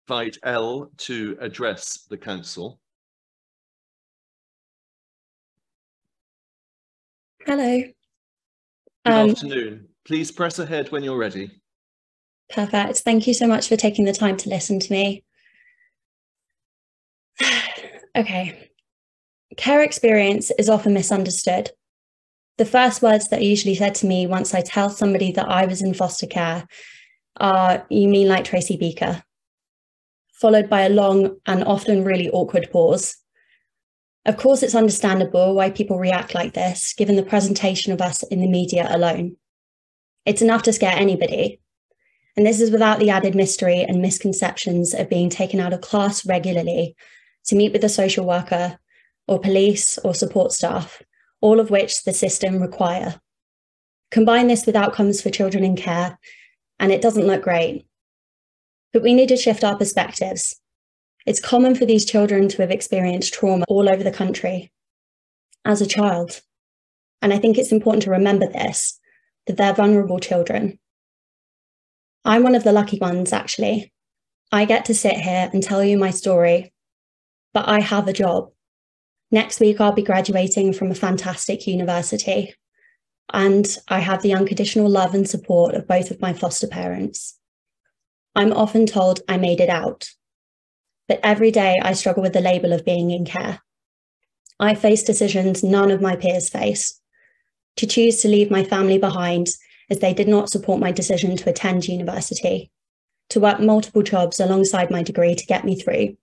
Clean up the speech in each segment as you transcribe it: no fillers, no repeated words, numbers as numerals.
invite Elle to address the council. Hello. Good afternoon. Please press ahead when you're ready. Perfect. Thank you so much for taking the time to listen to me. Okay. Care experience is often misunderstood. The first words that are usually said to me once I tell somebody that I was in foster care are, "You mean like Tracy Beaker?" Followed by a long and often really awkward pause. Of course, it's understandable why people react like this, given the presentation of us in the media alone. It's enough to scare anybody. And this is without the added mystery and misconceptions of being taken out of class regularly to meet with a social worker or police or support staff, all of which the system require. Combine this with outcomes for children in care, and it doesn't look great. But we need to shift our perspectives. It's common for these children to have experienced trauma all over the country as a child. And I think it's important to remember this, that they're vulnerable children. I'm one of the lucky ones, actually. I get to sit here and tell you my story, but I have a job. Next week, I'll be graduating from a fantastic university, and I have the unconditional love and support of both of my foster parents. I'm often told I made it out, but every day I struggle with the label of being in care. I face decisions none of my peers face. To choose to leave my family behind as they did not support my decision to attend university, to work multiple jobs alongside my degree to get me through.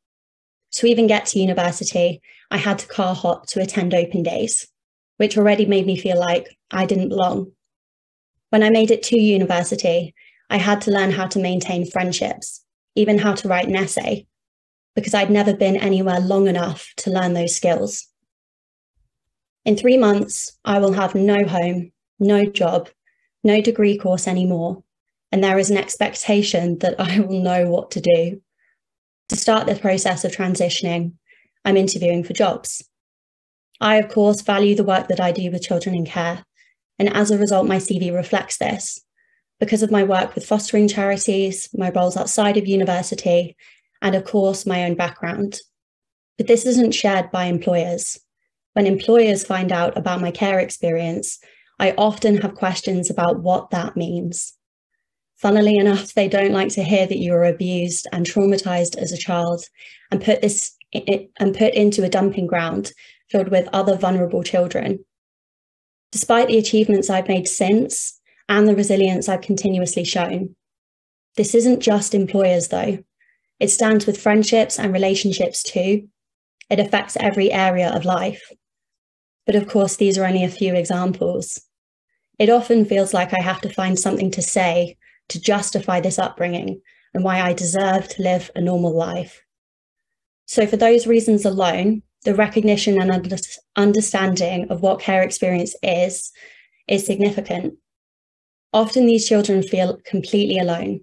To even get to university, I had to car hop to attend open days, which already made me feel like I didn't belong. When I made it to university, I had to learn how to maintain friendships, even how to write an essay, because I'd never been anywhere long enough to learn those skills. In 3 months, I will have no home, no job, no degree course anymore, and there is an expectation that I will know what to do. To start the process of transitioning, I'm interviewing for jobs. I, of course, value the work that I do with children in care, and as a result, my CV reflects this, because of my work with fostering charities, my roles outside of university, and of course, my own background. But this isn't shared by employers. When employers find out about my care experience, I often have questions about what that means. Funnily enough, they don't like to hear that you were abused and traumatized as a child and put into a dumping ground filled with other vulnerable children. Despite the achievements I've made since and the resilience I've continuously shown, this isn't just employers though. It stands with friendships and relationships too. It affects every area of life. But of course, these are only a few examples. It often feels like I have to find something to say to justify this upbringing and why I deserve to live a normal life. So for those reasons alone, the recognition and understanding of what care experience is significant. Often these children feel completely alone.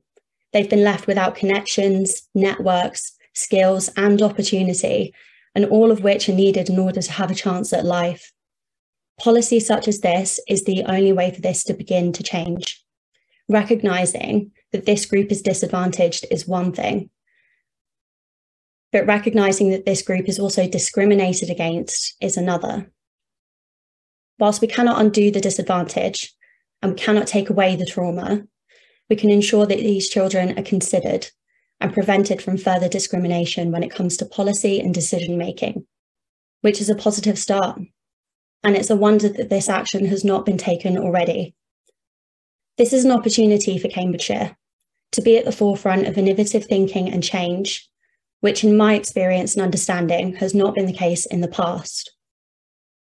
They've been left without connections, networks, skills, and opportunity, and all of which are needed in order to have a chance at life. Policy such as this is the only way for this to begin to change. Recognizing that this group is disadvantaged is one thing, but recognizing that this group is also discriminated against is another. Whilst we cannot undo the disadvantage and we cannot take away the trauma, we can ensure that these children are considered and prevented from further discrimination when it comes to policy and decision making, which is a positive start. And it's a wonder that this action has not been taken already. This is an opportunity for Cambridgeshire to be at the forefront of innovative thinking and change, which in my experience and understanding has not been the case in the past.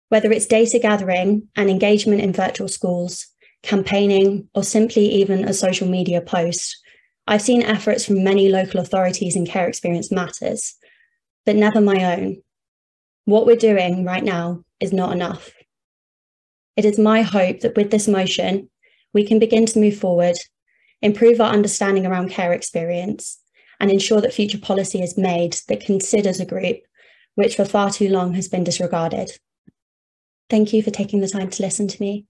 Whether it's data gathering and engagement in virtual schools, campaigning, or simply even a social media post, I've seen efforts from many local authorities in care experience matters, but never my own. What we're doing right now is not enough. It is my hope that with this motion, we can begin to move forward, improve our understanding around care experience, and ensure that future policy is made that considers a group which for far too long has been disregarded. Thank you for taking the time to listen to me.